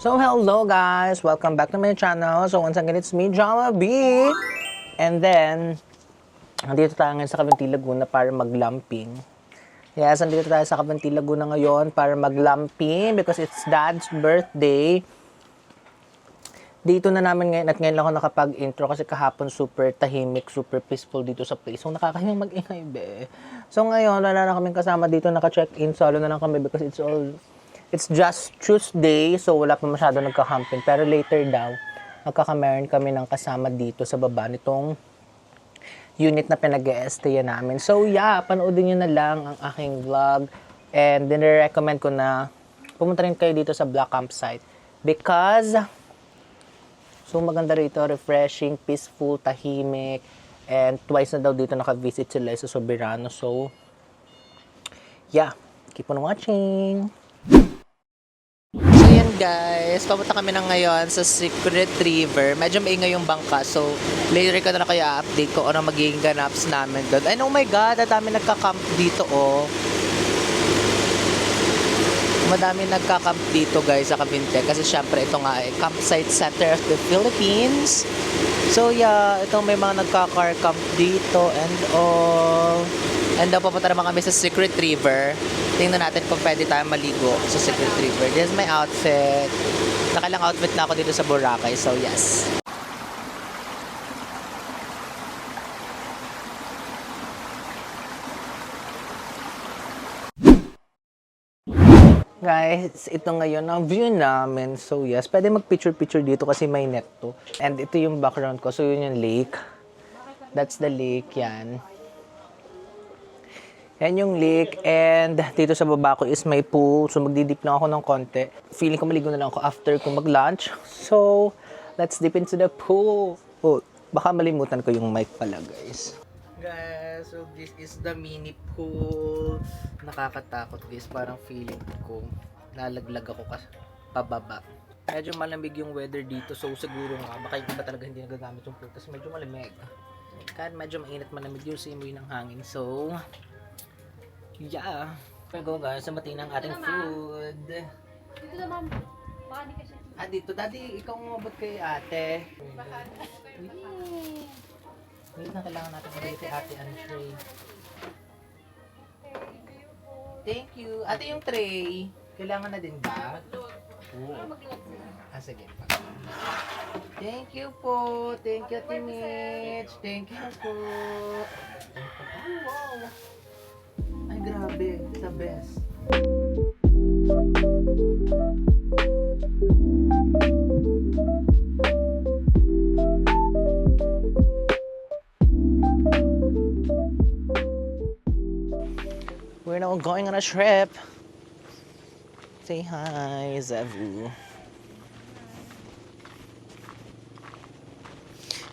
So hello guys! Welcome back to my channel. So once again, it's me, Jama B. And then, nandito tayo ngayon sa Cavinti, Laguna para mag-glamping. Yes, nandito tayo sa Cavinti, Laguna ngayon para mag-glamping because it's Dad's birthday. Dito na namin ngayon at ngayon lang ako nakapag-intro kasi kahapon super tahimik, super peaceful dito sa place. So nakakahiyang mag-ingay be. So ngayon, wala na kaming kasama dito, naka-check-in. Solo na lang kami because it's just Tuesday, so wala pa masyado nagka-camping. Pero later daw, magkakameron kami ng kasama dito sa baba nitong unit na pinag-e-stayan namin. So yeah, panoodin nyo na lang ang aking vlog. And dinire-recommend ko na pumunta rin kayo dito sa Black Campsite. Because, so maganda rito, refreshing, peaceful, tahimik. And twice na daw dito naka-visit sila sa Soberano. So, yeah, keep on watching! So yan guys, papunta kami na ngayon sa Secret River. Medyo maingay yung bangka, so later ko na kayo update ko ano magiging ganaps namin doon. And oh my god, dami nagka-camp dito oh. Madami nagka-camp dito guys sa Cavite kasi syempre ito nga ay campsite center of the Philippines. So yeah, ito may mga nagka-car camp dito and all. And daw papunta naman kami sa Secret River. Tingnan natin kung pwede tayo maligo sa Secret River. This is my outfit. Nakailang outfit na ako dito sa Boracay. So, yes. Guys, ito ngayon ang view namin. So, yes. Pwede mag-picture-picture dito kasi may net to. And ito yung background ko. So, yun yung lake. That's the lake. Yan. Yan yung lake, and dito sa baba ko is may pool. So, magdidip lang ako ng konti. Feeling ko maligo na lang ako after ko mag-lunch. So, let's dip into the pool. Oh, baka malimutan ko yung mic pala, guys. Guys, so this is the mini pool. Nakakatakot, guys. Parang feeling ko lalaglag ako pababa. Medyo malamig yung weather dito. So, siguro nga, baka yung iba talaga hindi nagagamit yung pool kasi medyo malamig. Kahit medyo mainit malamig yung simoy ng hangin. So, yeah. We'll go guys, samatin ang ating food. Dito na ma'am. Baka di kasi. Dito. Daddy, ikaw umabot kay ate. Wait na, kailangan natin magiging kay ate ang tray. Thank you. Ate, yung tray, kailangan na din ba? Sige. Thank you po. Thank you, Ate Mitch. Thank you po. Oh, wow. Ay, grabe. The best. We're now going on a trip. Say hi, Zevu.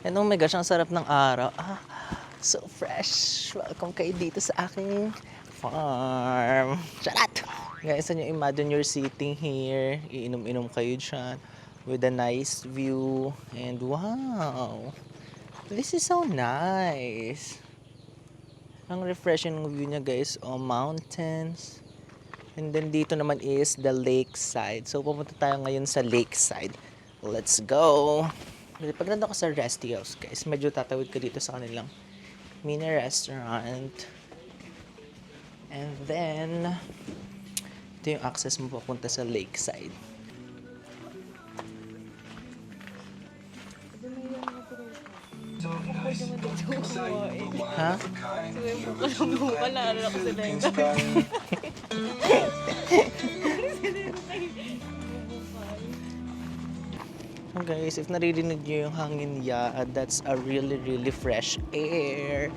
And oh my gosh, ang sarap ng araw. So fresh. Welcome kayo dito sa aking farm. Charat! Guys, can you imagine you're sitting here, iinom-inom kayo dyan with a nice view. And wow! This is so nice. Ang refreshing ng view niya guys. Oh, mountains. And then dito naman is the lakeside. So pupunta tayo ngayon sa lakeside. Let's go! Pag nandun ko sa Resty House guys, medyo tatawid ka dito sa kanilang mini restaurant. And then, ito yung access mo papunta sa lakeside. Ha? Guys, if naririnig nyo yung hangin niya, that's a really, really fresh air.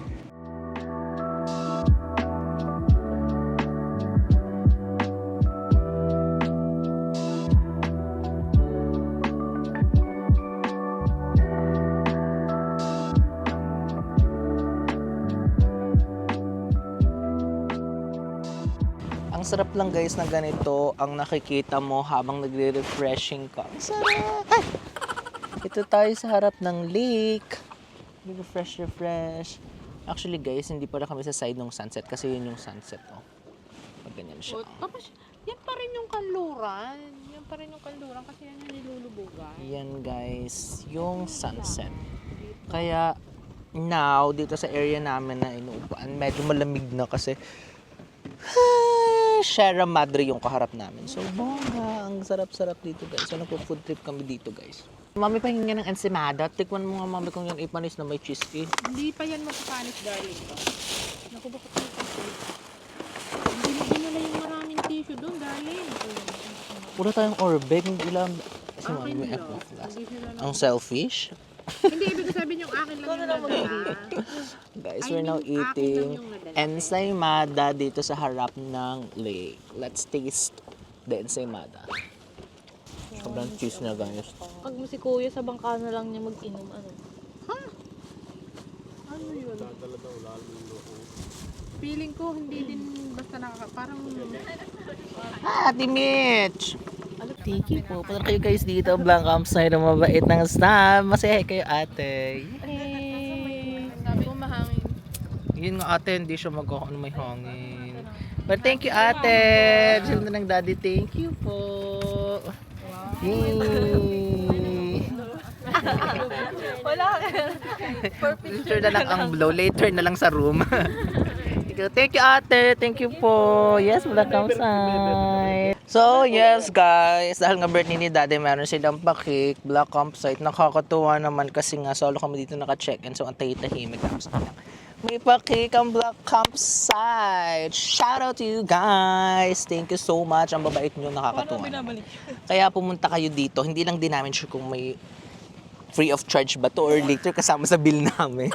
sarap lang guys na ganito ang nakikita mo habang nagre-refreshing ka. Ang sarap! Ay! Ito tayo sa harap ng lake. Refresh. Actually guys, hindi pala kami sa side ng sunset kasi yun yung sunset, oh. Pag ganyan siya. Tapos, yan pa rin yung kanluran. Yan pa rin yung kanluran kasi yan yung nilulubugan. Yan guys, yung sunset. Kaya now, dito sa area namin na inuupuan, medyo malamig na kasi Sierra Madre yung kaharap namin. So, bongga. Ang sarap-sarap dito guys. So, nagpo-food trip kami dito guys. Mami, pahinga ng ensimada. Tikman mo nga mami kung yung ipanis na may cheese eh. Hindi pa yan mapapanis, darling. Naku, bakit may tissue? Hindi mo dinala yung maraming tissue doon, darling. Wala tayong orbeg. Hindi lang. Kasi Akin mami may lang. apple flask. Hindi sila lang. Ang selfish. Hindi, ibig sabihin yung akin lang yung nadala. Guys, I we're now mean, akin lang eating yung nadala. ensaymada dito sa harap ng lake. Let's taste the ensaymada. Sobrang cheese na guys. Pag mo si kuya sa bangka na lang niya mag-inom, ano? Ano yun? Feeling ko hindi din basta parang Ate Mitch! Thank you po. Punta kayo guys dito. Blank campsite ng mabait ng staff. Masaya kayo ate. Yay! sabi ko mahangin. Yun nga ate, hindi siya ano may hangin. But thank you ate. Diyan na ng daddy. Thank you po. Yay! Wala ka. Later na lang ang blow. Later na lang sa room. Thank you ate. Thank you po. Yes, wala campsite. So, yes guys. Dahil nga birthday ni daddy, meron silang pa-cake, black campsite. Nakakatuwa naman kasi nga solo kami dito naka-check-in. So, ang tahimik lang. May pa-cake ang black campsite. Shout out to you guys. Thank you so much. Ang babait nyo, nakakatuwa. Kaya pumunta kayo dito. Hindi lang din namin sure kung may free of charge ba to or later kasama sa bill namin.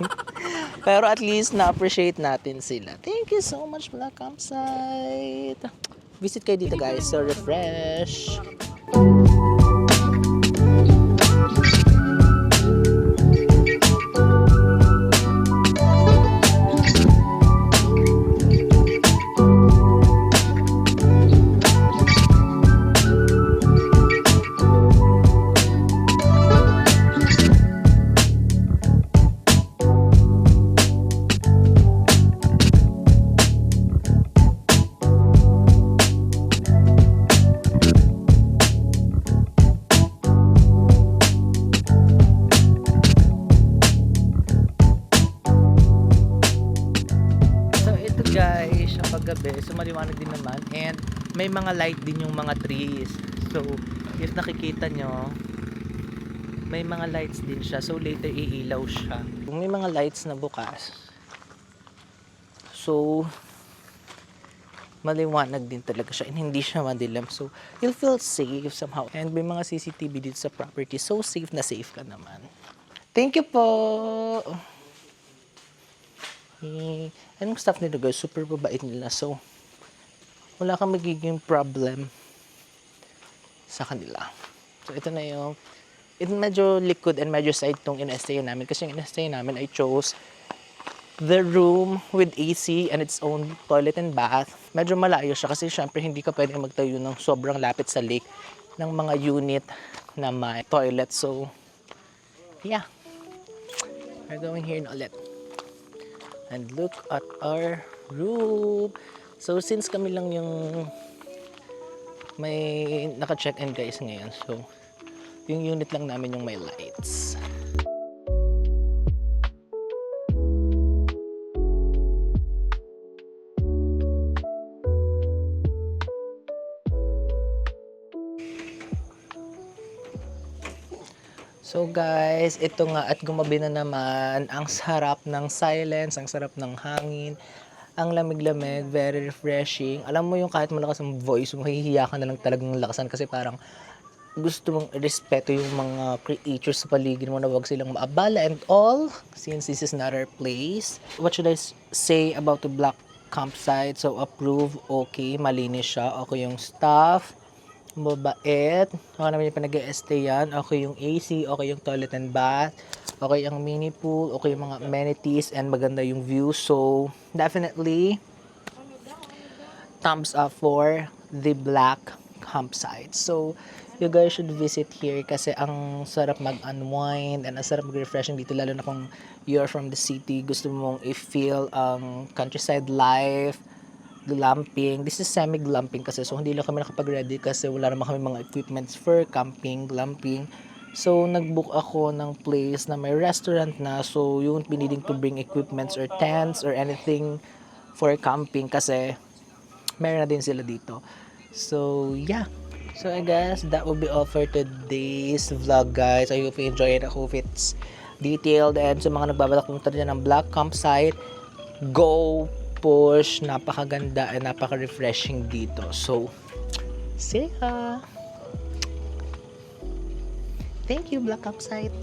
Pero at least na-appreciate natin sila. Thank you so much, Black Campsite. Visit kayo dito guys. So refresh. So ito guys, siya paggabi, so maliwanag din naman and may mga light din yung mga trees. So if nakikita nyo, may mga lights din siya. So later iilaw siya. Kung may mga lights na bukas, so maliwanag din talaga siya and hindi siya madilim. So you'll feel safe somehow. And may mga CCTV dito sa property. So safe na safe ka naman. Thank you po! Anong staff nila guys, super babait nila. So, wala kang magiging problem sa kanila. So, ito na yung, medyo liquid and medyo side tong in-stay namin. Kasi yung in-stay namin, I chose the room with AC and its own toilet and bath. Medyo malayo siya kasi syempre hindi ka pwedeng magtayo ng sobrang lapit sa lake ng mga unit na may toilet. So, yeah. We're going here na ulit. And look at our room. So, since kami lang yung may naka-check-in guys ngayon. So, yung unit lang namin yung may lights. So guys, ito nga at gumabi na naman. Ang sarap ng silence, ang sarap ng hangin, ang lamig-lamig, very refreshing. Alam mo yung kahit malakas ang voice, mahihiya ka na lang talagang lakasan kasi parang gusto mong respeto yung mga creatures sa paligid mo na wag silang maabala and all since this is not our place. What should I say about the Black Campsite? So approve, okay, malinis siya, okay yung staff, mabait, okay naman yung pinag-stay yan, okay yung AC, okay yung toilet and bath, okay yung mini pool, okay yung mga amenities, and maganda yung view. So, definitely, thumbs up for the Black Campsite. So, you guys should visit here kasi ang sarap mag-unwind and ang sarap mag-refreshing dito, lalo na kung you're from the city, gusto mong i-feel ang countryside life, glamping. This is semi-glamping kasi, so hindi lang kami nakapag-ready kasi wala naman kami mga equipments for camping, glamping. So, nag-book ako ng place na may restaurant na, so you won't be needing to bring equipments or tents or anything for camping kasi meron na din sila dito. So, yeah. So, I guess that will be all for today's vlog, guys. I hope you enjoy it. I hope it's detailed. And sa mga nagbabalak pumunta dyan ng Black Campsite, go push. Napakaganda and napaka-refreshing dito. So, see ya! Thank you, Black Campsite.